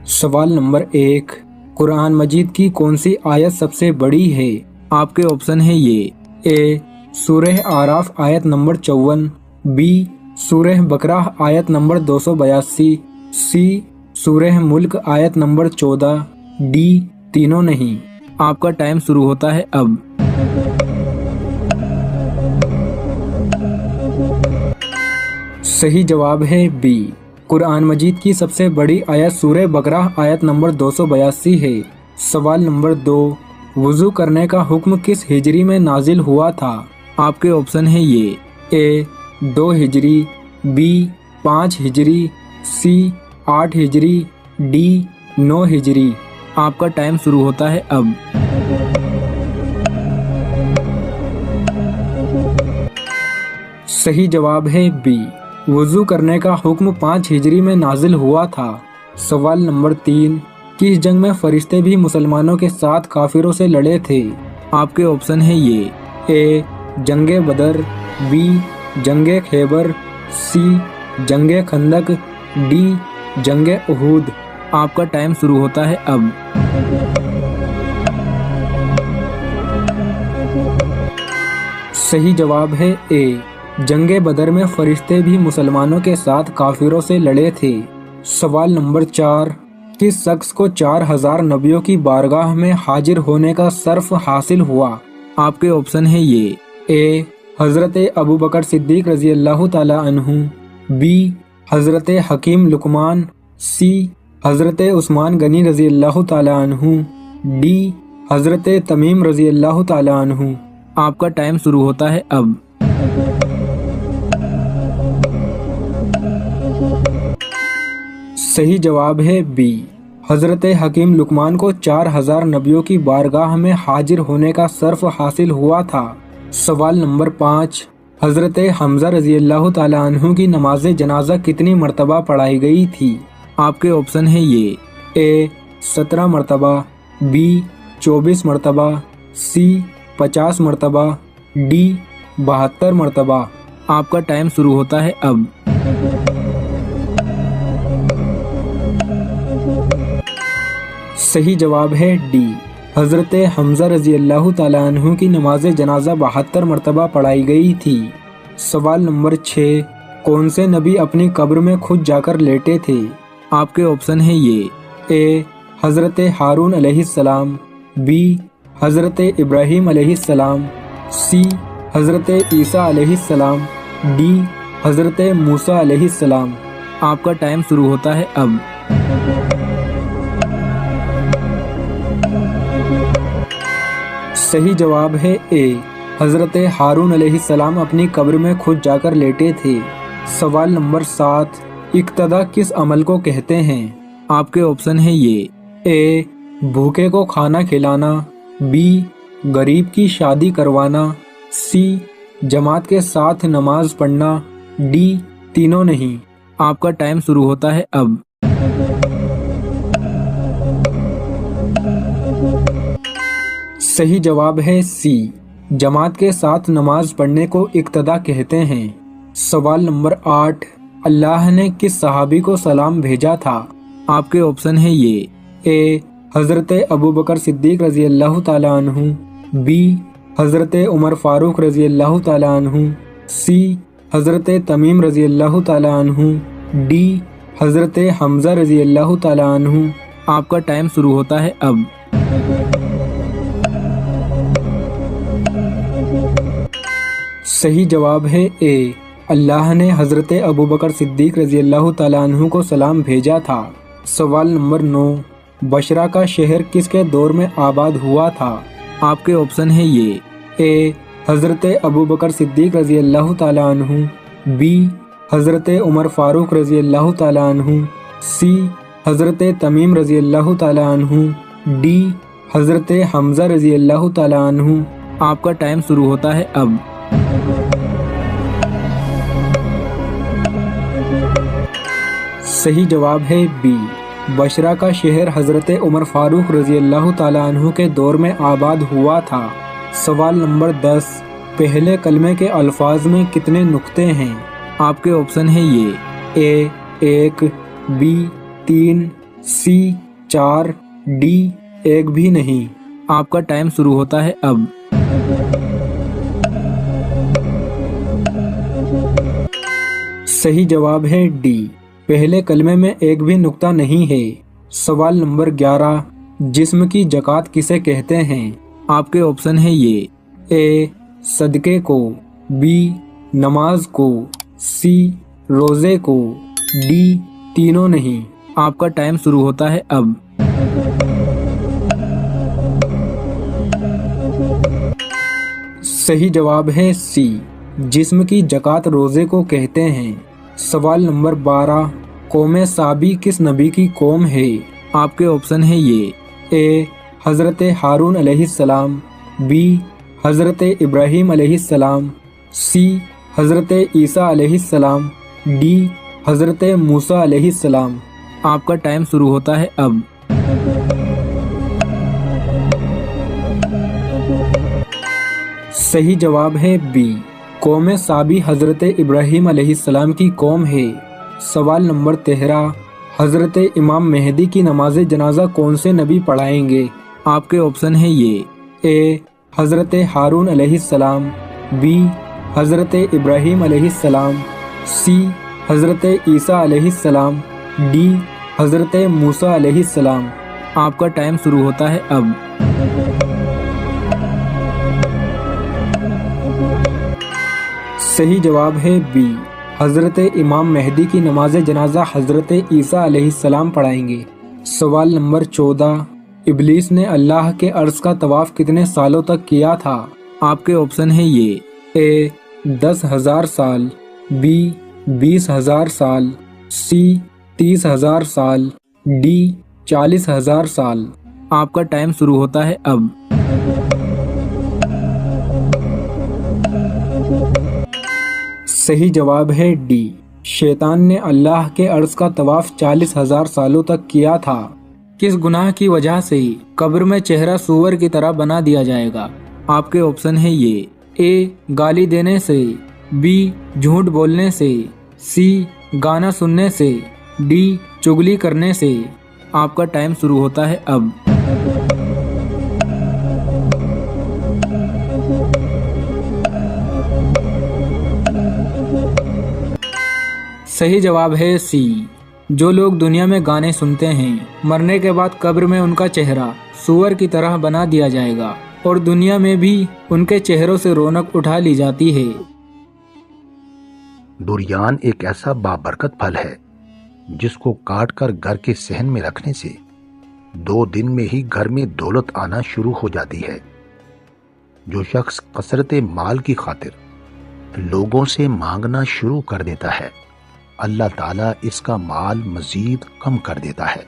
सवाल नंबर 1, कुरान मजीद की कौन सी आयत सबसे बड़ी है? आपके ऑप्शन है ये: ए सूरह आराफ आयत नंबर 54, बी सूरह बकरा आयत नंबर 282, सी सूरह मुल्क आयत नंबर 14, डी तीनों नहीं। आपका टाइम शुरू होता है अब। सही जवाब है बी, कुरान मजीद की सबसे बड़ी आयत सूरह बकरा आयत नंबर 282 है। सवाल नंबर 2, वुज़ू करने का हुक्म किस हिजरी में नाजिल हुआ था? आपके ऑप्शन है ये: ए 2 हिजरी, बी 5 हिजरी, सी 8 हिजरी, डी 9 हिजरी। आपका टाइम शुरू होता है अब। सही जवाब है बी, वुज़ू करने का हुक्म 5 हिजरी में नाजिल हुआ था। सवाल नंबर 3, किस जंग में फरिश्ते भी मुसलमानों के साथ काफिरों से लड़े थे? आपके ऑप्शन है ये: ए जंगे बदर, बी जंगे खैबर, सी जंगे खंदक, डी जंगे उहूद। आपका टाइम शुरू होता है अब। सही जवाब है ए, जंगे बदर में फरिश्ते भी मुसलमानों के साथ काफिरों से लड़े थे। सवाल नंबर 4, किस शख्स को 4000 नबियों की बारगाह में हाजिर होने का शर्फ हासिल हुआ? आपके ऑप्शन है ये: ए हजरत अबू बकर सिद्दीक रजी अल्लाह ताला अन्हु, बी हजरत हकीम लुकमान, सी हजरत उस्मान गनी रजी अल्लाह ताला अन्हु, डी हजरत तमीम रजी अल्लाह ताला अन्हु। आपका टाइम शुरू होता है अब। सही जवाब है बी, हजरत हकीम लुकमान को 4000 नबियों की बारगाह में हाजिर होने का शर्फ हासिल हुआ था। सवाल नंबर 5, हजरत हमजा रजी अल्लाह ताला अन्हु की नमाज जनाजा कितनी मरतबा पढ़ाई गई थी? आपके ऑप्शन है ये: ए 17 मरतबा, बी 24 मरतबा, सी 50 मरतबा, डी 72 मरतबा। आपका टाइम शुरू होता है अब। सही जवाब है डी, हजरत हमजा रजी अल्लाह ताला अन्हु की नमाज जनाजा 72 मरतबा पढ़ाई गई थी। सवाल नंबर 6, कौन से नबी अपनी कब्र में खुद जाकर लेटे थे? आपके ऑप्शन है ये: ए हजरत हारून अलैहिस्सलाम, बी हजरत इब्राहीम अलैहिस्सलाम, सी हजरत ईसा अलैहिस्सलाम, डी हजरत मूसा अलैहिस्सलाम। आपका टाइम शुरू होता है अब। सही जवाब है ए, हजरत हारून अलैहिस्सलाम अपनी कब्र में खुद जाकर लेटे थे। सवाल नंबर 7, इक्तदा किस अमल को कहते हैं? आपके ऑप्शन है ये: ए भूखे को खाना खिलाना, बी गरीब की शादी करवाना, सी जमात के साथ नमाज पढ़ना, डी तीनों नहीं। आपका टाइम शुरू होता है अब। सही जवाब है सी, जमात के साथ नमाज पढ़ने को इक्तदा कहते हैं। सवाल नंबर 8, अल्लाह ने किस सहाबी को सलाम भेजा था? आपके ऑप्शन है ये: ए हजरत अबू बकर सिद्दीक रजी अल्लाह ताला अन्हु, बी हजरत उमर फारूक रजी अल्लाह ताला अन्हु, सी हजरत तमीम रजी अल्लाह ताला अन्हु, डी हजरत हमजा रजी अल्लाह ताला अन्हु। आपका टाइम शुरू होता है अब। सही जवाब है ए, अल्लाह ने हजरत अबू बकर सिद्दीक रजी अल्लाह ताला अन्हु को सलाम भेजा था। सवाल नंबर 9, बशरा का शहर किसके दौर में आबाद हुआ था? आपके ऑप्शन है ये: ए हजरत अबू बकर सिद्दीक रजी अल्लाह ताला अन्हु, बी हजरत उमर फारूक रजी अल्लाह ताला अन्हु, सी हजरत तमीम रजी अल्लाह ताला अन्हु, डी हजरत हमजा रजी अल्लाह ताला अन्हु। आपका टाइम शुरू होता है अब। सही जवाब है बी, बशरा का शहर हजरत उमर फारूक रजी अल्लाह ताला अन्हु के दौर में आबाद हुआ था। सवाल नंबर 10, पहले कलमे के अल्फाज में कितने नुक्ते हैं? आपके ऑप्शन है ये: ए 1, बी 3, सी 4, डी 1 भी नहीं। आपका टाइम शुरू होता है अब। सही जवाब है डी, पहले कलमे में एक भी नुक्ता नहीं है। सवाल नंबर 11, जिस्म की ज़कात किसे कहते हैं? आपके ऑप्शन है ये, ए सदके को, बी नमाज को, सी रोजे को, डी तीनों नहीं। आपका टाइम शुरू होता है अब। सही जवाब है सी, जिस्म की ज़कात रोजे को कहते हैं। सवाल नंबर 12, कौम साबी किस नबी की कौम है? आपके ऑप्शन है ये, ए हज़रत हारून अलैहिस्सलाम, बी हज़रत इब्राहीम अलैहिस्सलाम, सी हज़रत ईसा अलैहिस्सलाम, डी हज़रत मूसा अलैहिस्सलाम। आपका टाइम शुरू होता है अब। सही जवाब है बी, कौम साबी हज़रत इब्राहीम अलैहिस्सलाम की कौम है। सवाल नंबर 13, हज़रत इमाम मेहदी की नमाज जनाजा कौन से नबी पढ़ाएंगे? आपके ऑप्शन है ये, ए हज़रत हारून अलैहिस्सलाम, बी हज़रत इब्राहीम अलैहिस्सलाम, सी हज़रत ईसा अलैहिस्सलाम, डी हज़रत मूसा अलैहिस्सलाम। आपका टाइम शुरू होता है अब। सही जवाब है बी, हज़रत इमाम मेहदी की नमाज जनाजा हज़रत ईसा अलैहिस्सलाम पढ़ाएंगे। सवाल नंबर 14, इब्लीस ने अल्लाह के अर्श का तवाफ कितने सालों तक किया था? आपके ऑप्शन है ये, ए 10,000 साल, बी 20,000 साल, सी 30,000 साल, डी 40,000 साल। आपका टाइम शुरू होता है अब। सही जवाब है डी, शैतान ने अल्लाह के अर्श का तवाफ 40,000 सालों तक किया था। किस गुनाह की वजह से कब्र में चेहरा सूअर की तरह बना दिया जाएगा? आपके ऑप्शन है ये, ए गाली देने से, बी झूठ बोलने से, सी गाना सुनने से, डी चुगली करने से। आपका टाइम शुरू होता है अब। सही जवाब है सी, जो लोग दुनिया में गाने सुनते हैं, मरने के बाद कब्र में उनका चेहरा सूअर की तरह बना दिया जाएगा और दुनिया में भी उनके चेहरों से रौनक उठा ली जाती है। दुर्यान एक ऐसा बाबरकत फल है जिसको काट कर घर के सहन में रखने से 2 दिन में ही घर में दौलत आना शुरू हो जाती है। जो शख्स कसरत माल की खातिर लोगों से मांगना शुरू कर देता है, अल्लाह ताला इसका माल मजीद कम कर देता है।